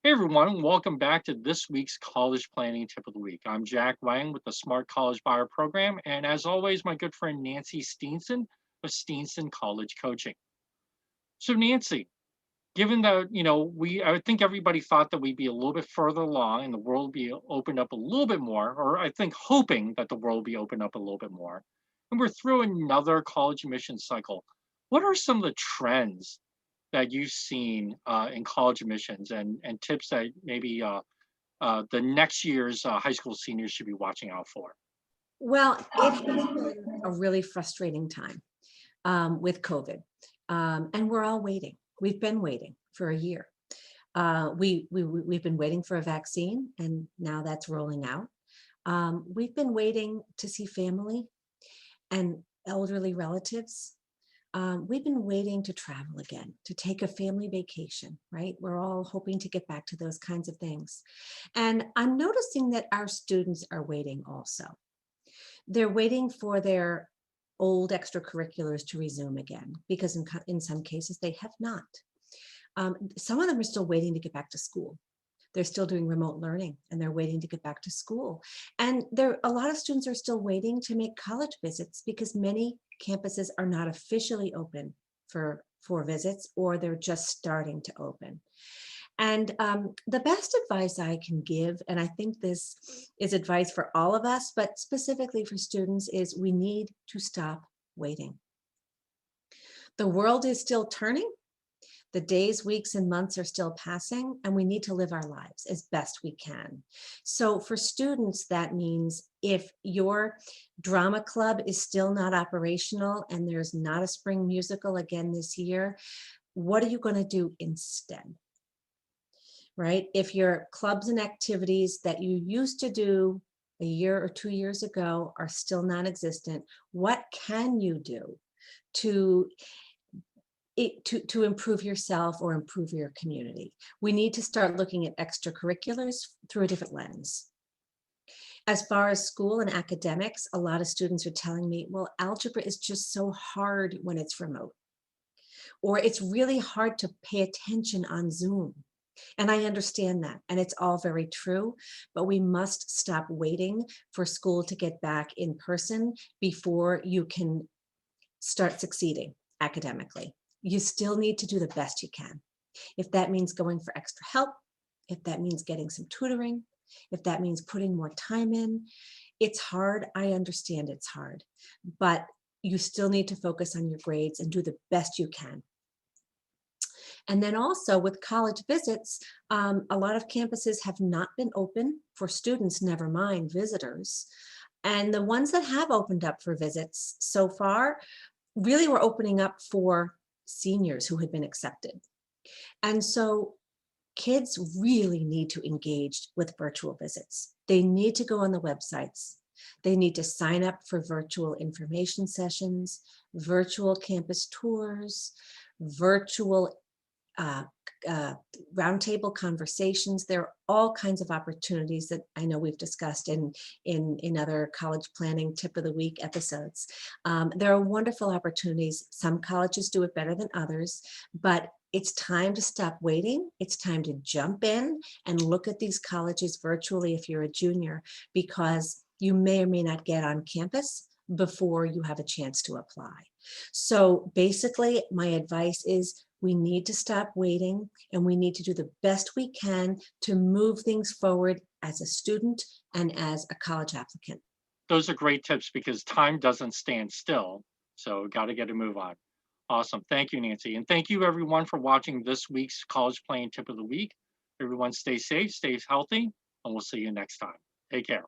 Hey everyone, welcome back to this week's College Planning Tip of the Week. I'm Jack Wang with the Smart College Buyer Program, and as always, my good friend Nancy Steenson of Steenson College Coaching. So Nancy, given that, I would think everybody thought that we'd be a little bit further along and the world would be opened up a little bit more, or I think hoping that the world will be opened up a little bit more. And we're through another college admissions cycle. What are some of the trends that you've seen in college admissions and tips that maybe the next year's high school seniors should be watching out for? Well, it has been a really frustrating time with COVID, and we're all waiting. We've been waiting for a year. We've been waiting for a vaccine, and now that's rolling out. We've been waiting to see family and elderly relatives. We've been waiting to travel again, to take a family vacation, right? We're all hoping to get back to those kinds of things. And I'm noticing that our students are waiting also. They're waiting for their old extracurriculars to resume again because in some cases they have not. Some of them are still waiting to get back to school. They're still doing remote learning and they're waiting to get back to school. And a lot of students are still waiting to make college visits because many campuses are not officially open for visits, or they're just starting to open. And the best advice I can give, and I think this is advice for all of us, but specifically for students, is we need to stop waiting. The world is still turning. The days, weeks, and months are still passing, and we need to live our lives as best we can. So for students, that means if your drama club is still not operational and there's not a spring musical again this year, what are you going to do instead? Right? If your clubs and activities that you used to do a year or 2 years ago are still non-existent, what can you do to to improve yourself or improve your community? We need to start looking at extracurriculars through a different lens. As far as school and academics, a lot of students are telling me, well, algebra is just so hard when it's remote, or it's really hard to pay attention on Zoom. And I understand that, and it's all very true, but we must stop waiting for school to get back in person before you can start succeeding academically. You still need to do the best you can. If that means going for extra help, if that means getting some tutoring, if that means putting more time in, it's hard. I understand it's hard, but you still need to focus on your grades and do the best you can. And then also with college visits, a lot of campuses have not been open for students, never mind visitors. And the ones that have opened up for visits so far really were opening up for seniors who had been accepted. And so kids really need to engage with virtual visits. They need to go on the websites. They need to sign up for virtual information sessions, virtual campus tours, virtual uh, roundtable conversations. There are all kinds of opportunities that I know we've discussed in other college planning tip of the week episodes. There are wonderful opportunities. Some colleges do it better than others, but it's time to stop waiting. It's time to jump in and look at these colleges virtually if you're a junior, because you may or may not get on campus before you have a chance to apply. So basically, my advice is we need to stop waiting and we need to do the best we can to move things forward as a student and as a college applicant. Those are great tips because time doesn't stand still. So got to get a move on. Awesome. Thank you, Nancy. And thank you, everyone, for watching this week's College Playing Tip of the Week. Everyone stay safe, stay healthy, and we'll see you next time. Take care.